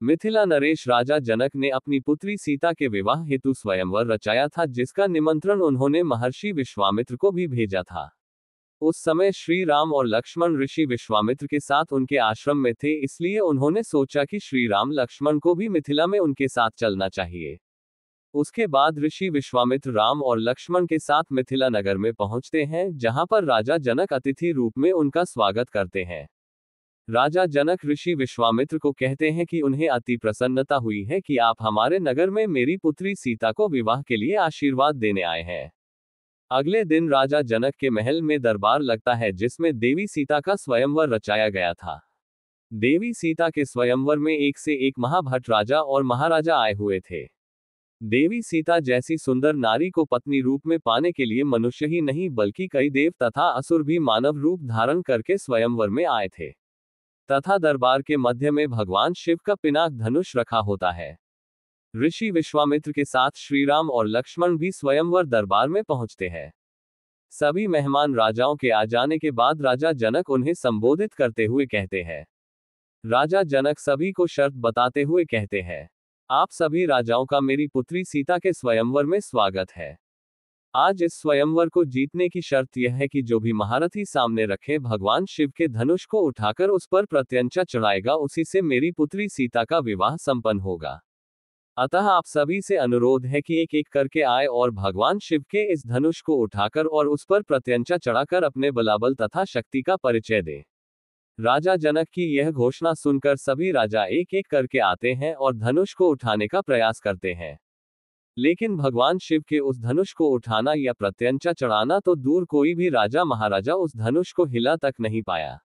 मिथिला नरेश राजा जनक ने अपनी पुत्री सीता के विवाह हेतु स्वयंवर रचाया था, जिसका निमंत्रण उन्होंने महर्षि विश्वामित्र को भी भेजा था। उस समय श्री राम और लक्ष्मण ऋषि विश्वामित्र के साथ उनके आश्रम में थे, इसलिए उन्होंने सोचा कि श्री राम लक्ष्मण को भी मिथिला में उनके साथ चलना चाहिए। उसके बाद ऋषि विश्वामित्र राम और लक्ष्मण के साथ मिथिला नगर में पहुंचते हैं, जहां पर राजा जनक अतिथि रूप में उनका स्वागत करते हैं। राजा जनक ऋषि विश्वामित्र को कहते हैं कि उन्हें अति प्रसन्नता हुई है कि आप हमारे नगर में मेरी पुत्री सीता को विवाह के लिए आशीर्वाद देने आए हैं। अगले दिन राजा जनक के महल में दरबार लगता है, जिसमें देवी सीता का स्वयंवर रचाया गया था। देवी सीता के स्वयंवर में एक से एक महाभट राजा और महाराजा आए हुए थे। देवी सीता जैसी सुंदर नारी को पत्नी रूप में पाने के लिए मनुष्य ही नहीं बल्कि कई देव तथा असुर भी मानव रूप धारण करके स्वयंवर में आए थे, तथा दरबार के मध्य में भगवान शिव का पिनाक धनुष रखा होता है। ऋषि विश्वामित्र के साथ श्रीराम और लक्ष्मण भी स्वयंवर दरबार में पहुंचते हैं। सभी मेहमान राजाओं के आ जाने के बाद राजा जनक उन्हें संबोधित करते हुए कहते हैं। राजा जनक सभी को शर्त बताते हुए कहते हैं, आप सभी राजाओं का मेरी पुत्री सीता के स्वयंवर में स्वागत है। आज इस स्वयंवर को जीतने की शर्त यह है कि जो भी महारथी सामने रखे भगवान शिव के धनुष को उठाकर उस पर प्रत्यंचा चढ़ाएगा, उसी से मेरी पुत्री सीता का विवाह संपन्न होगा। अतः आप सभी से अनुरोध है कि एक एक करके आए और भगवान शिव के इस धनुष को उठाकर और उस पर प्रत्यंचा चढ़ाकर अपने बलाबल तथा शक्ति का परिचय दें। राजा जनक की यह घोषणा सुनकर सभी राजा एक एक करके आते हैं और धनुष को उठाने का प्रयास करते हैं, लेकिन भगवान शिव के उस धनुष को उठाना या प्रत्यंचा चढ़ाना तो दूर, कोई भी राजा महाराजा उस धनुष को हिला तक नहीं पाया।